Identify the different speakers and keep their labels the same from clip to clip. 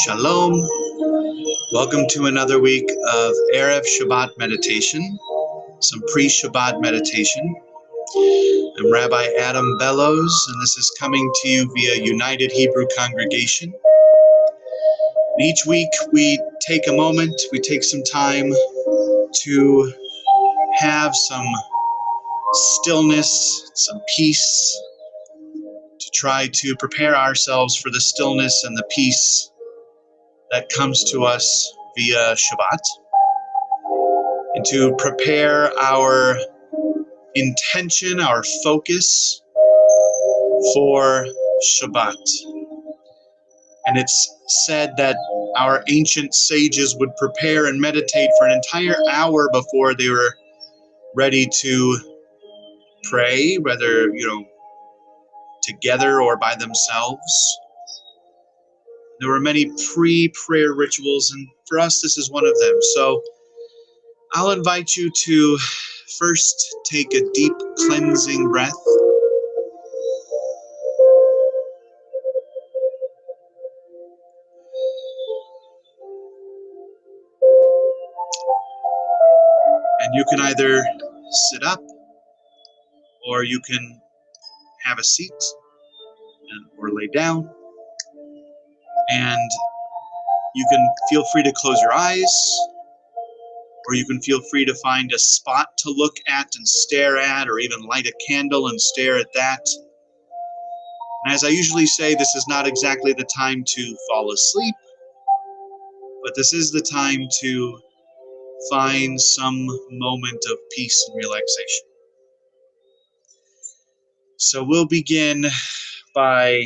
Speaker 1: Shalom. Welcome to another week of Erev Shabbat meditation, some pre-Shabbat meditation. I'm Rabbi Adam Bellows, and this is coming to you via United Hebrew Congregation. And each week we take a moment, we take some time to have some stillness, some peace, to try to prepare ourselves for the stillness and the peace that comes to us via Shabbat, and to prepare our intention, our focus for Shabbat. And it's said that our ancient sages would prepare and meditate for an entire hour before they were ready to pray, whether, together or by themselves. There were many pre-prayer rituals, and for us, this is one of them. So I'll invite you to first take a deep cleansing breath. And you can either sit up or you can have a seat or lay down. And you can feel free to close your eyes, or you can feel free to find a spot to look at and stare at, or even light a candle and stare at that. And as I usually say, this is not exactly the time to fall asleep, but this is the time to find some moment of peace and relaxation. So we'll begin by,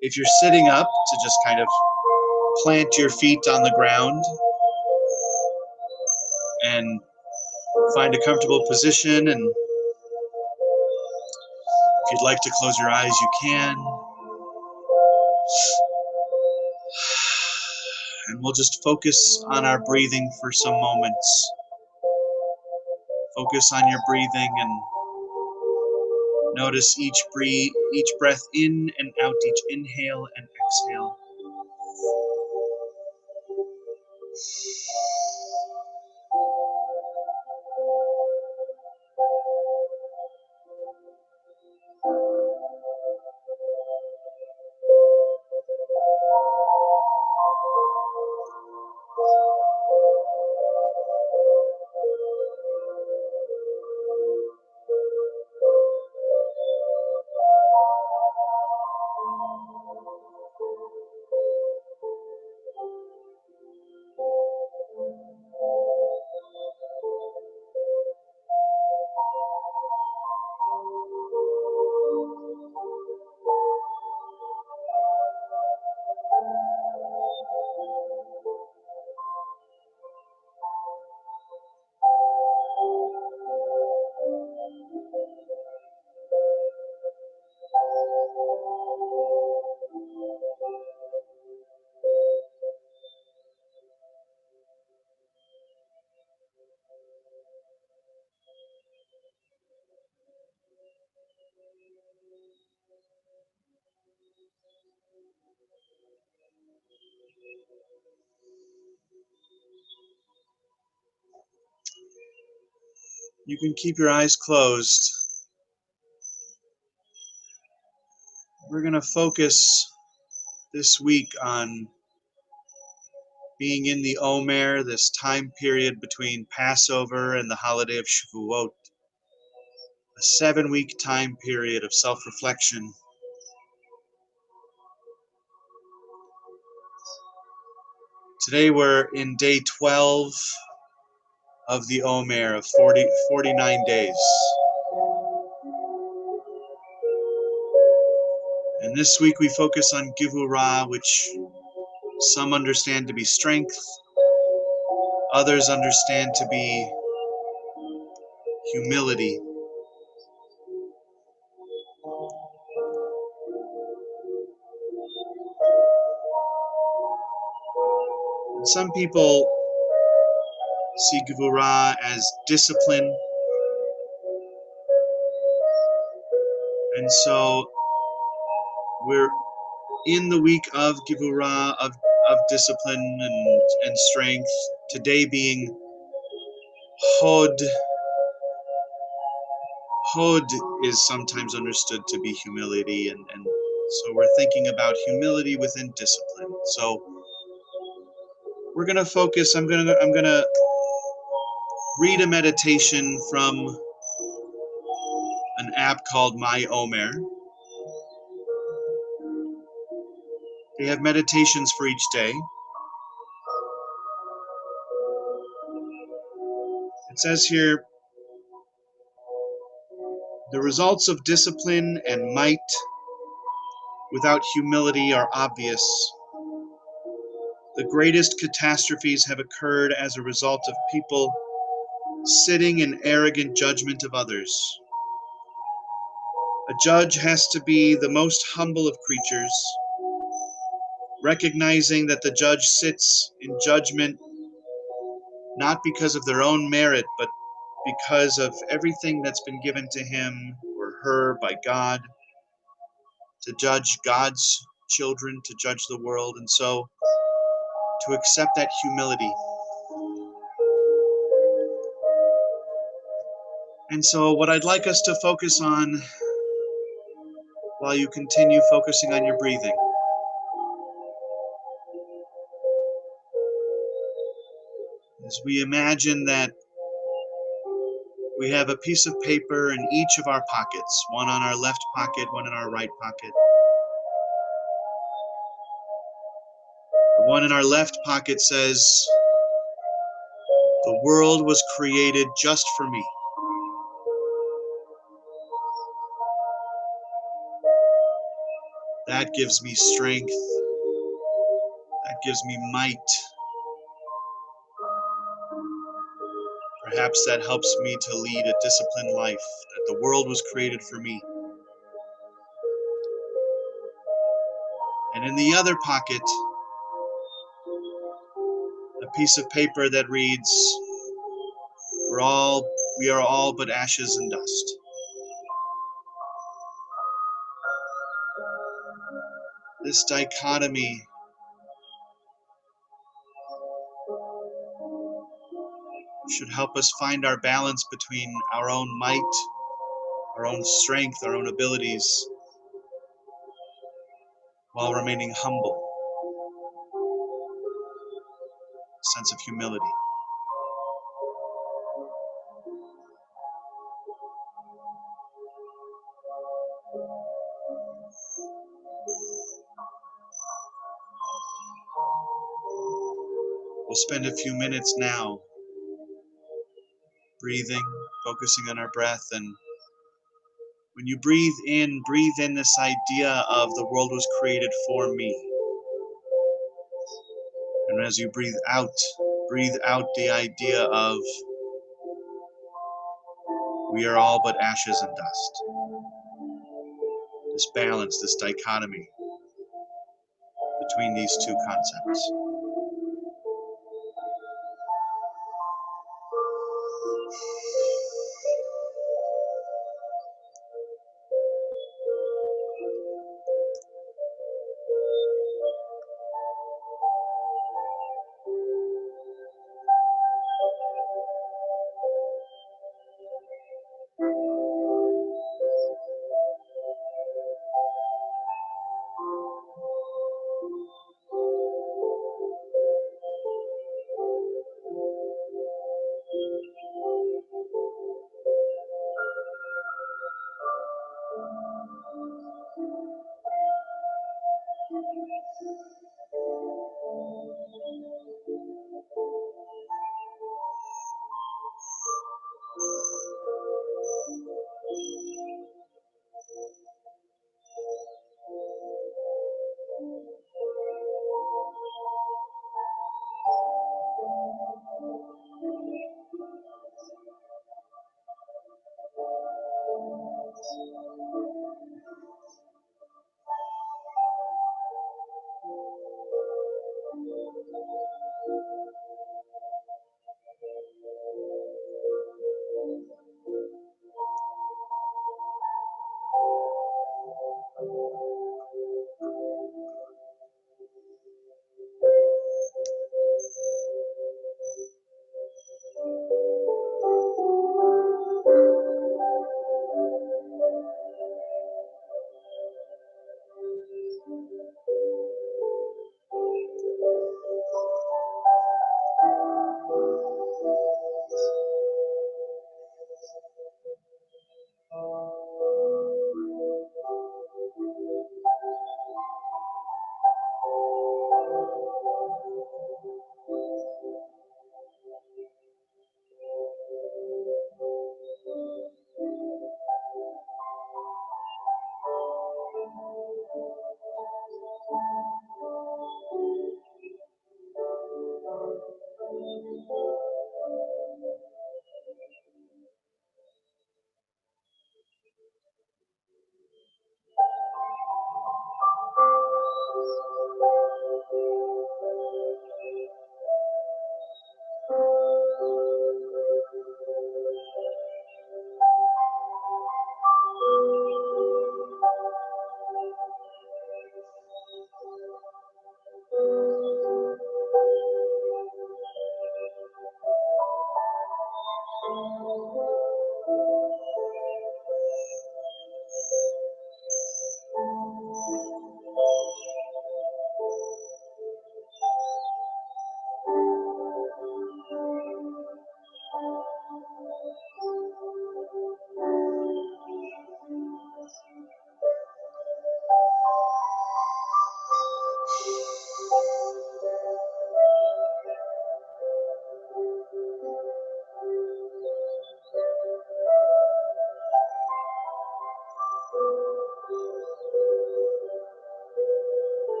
Speaker 1: if you're sitting up, to just kind of plant your feet on the ground and find a comfortable position. And if you'd like to close your eyes, you can. And we'll just focus on our breathing for some moments. Focus on your breathing and notice each breath in and out, each inhale and exhale. You can keep your eyes closed. We're going to focus this week on being in the Omer, this time period between Passover and the holiday of Shavuot, a 7-week time period of self-reflection. Today we're in day 12 of the Omer of 49 days. And this week we focus on Givurah, which some understand to be strength, others understand to be humility. And some people see Gevurah as discipline. And so we're in the week of Gevurah, of discipline and strength. Today being Hod. Hod is sometimes understood to be humility, and so we're thinking about humility within discipline. So we're gonna focus. I'm gonna read a meditation from an app called My Omer. They have meditations for each day. It says here, the results of discipline and might without humility are obvious. The greatest catastrophes have occurred as a result of people sitting in arrogant judgment of others. A judge has to be the most humble of creatures, recognizing that the judge sits in judgment not because of their own merit, but because of everything that's been given to him or her by God, to judge God's children, to judge the world, and so to accept that humility. And so what I'd like us to focus on while you continue focusing on your breathing is we imagine that we have a piece of paper in each of our pockets, one on our left pocket, one in our right pocket. The one in our left pocket says, "The world was created just for me." That gives me strength. That gives me might. Perhaps that helps me to lead a disciplined life, that the world was created for me. And in the other pocket, a piece of paper that reads, we are all but ashes and dust. This dichotomy should help us find our balance between our own might, our own strength, our own abilities, while remaining humble. Sense of humility. We'll spend a few minutes now breathing, focusing on our breath, and when you breathe in this idea of the world was created for me. And as you breathe out the idea of we are all but ashes and dust. This balance, this dichotomy between these two concepts.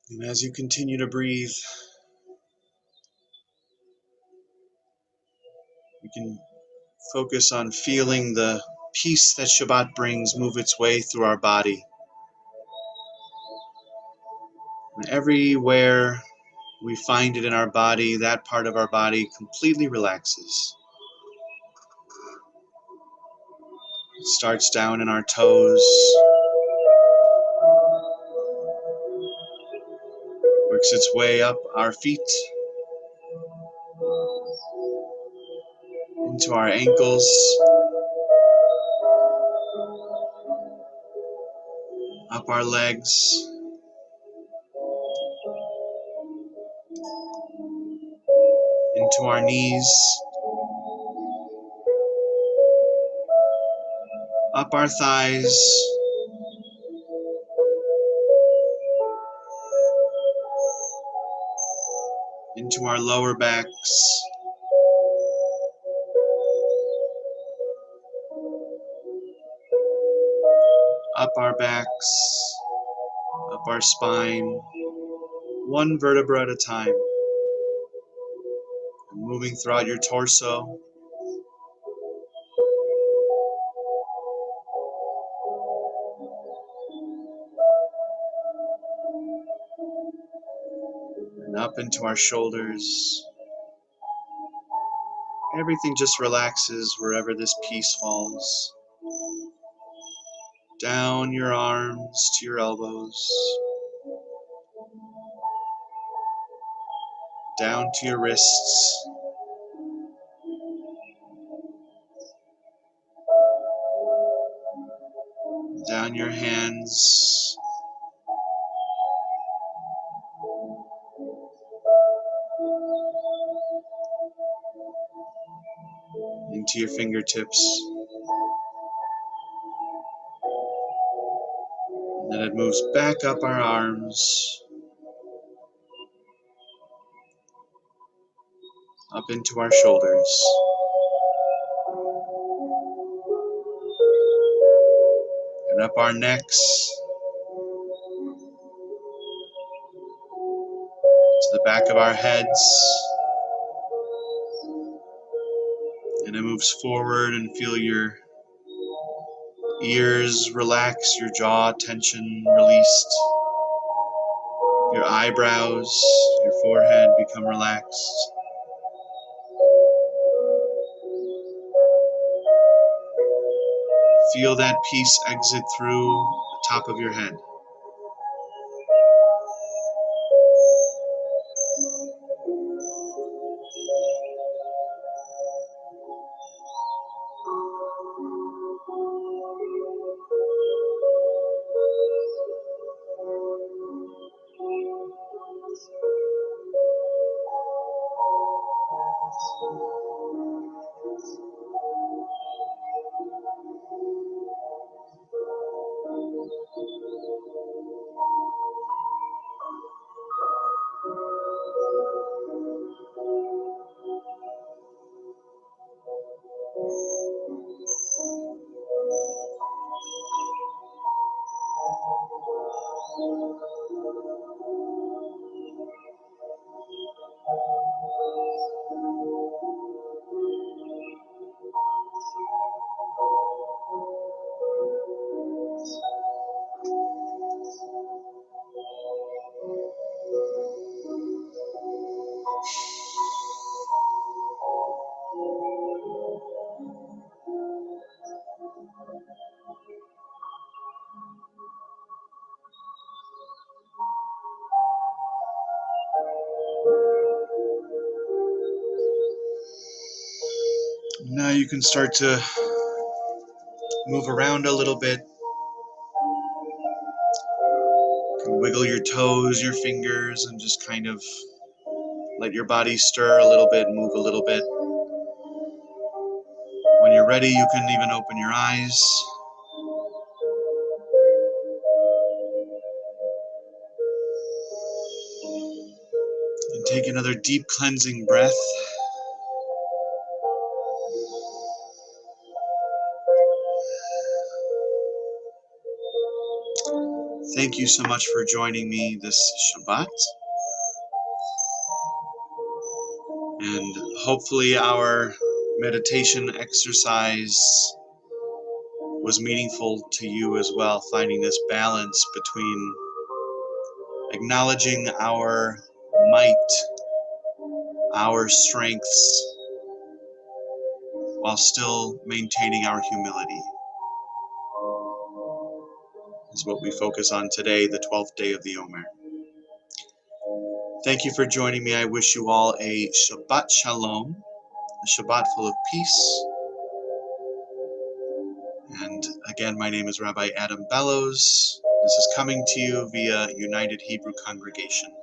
Speaker 1: And as you continue to breathe, you can focus on feeling the peace that Shabbat brings move its way through our body. And everywhere we find it in our body, that part of our body completely relaxes. It starts down in our toes, works its way up our feet, into our ankles, up our legs, into our knees, up our thighs, into our lower backs, up our backs, up our spine, one vertebra at a time, and moving throughout your torso, and up into our shoulders. Everything just relaxes wherever this peace falls. Down your arms to your elbows, down to your wrists, down your hands, into your fingertips. And then it moves back up our arms, up into our shoulders, and up our necks, to the back of our heads. And it moves forward, and feel your ears relax, your jaw tension released, your eyebrows, your forehead become relaxed. Feel that peace exit through the top of your head. you can start to move around a little bit. You can wiggle your toes, your fingers, and just kind of let your body stir a little bit, move a little bit. When you're ready, you can even open your eyes. And take another deep cleansing breath. Thank you so much for joining me this Shabbat. And hopefully our meditation exercise was meaningful to you as well, finding this balance between acknowledging our might, our strengths, while still maintaining our humility. Is what we focus on today, the 12th day of the Omer. Thank you for joining me. I wish you all a Shabbat Shalom, a Shabbat full of peace. And again, my name is Rabbi Adam Bellows. This is coming to you via United Hebrew Congregation.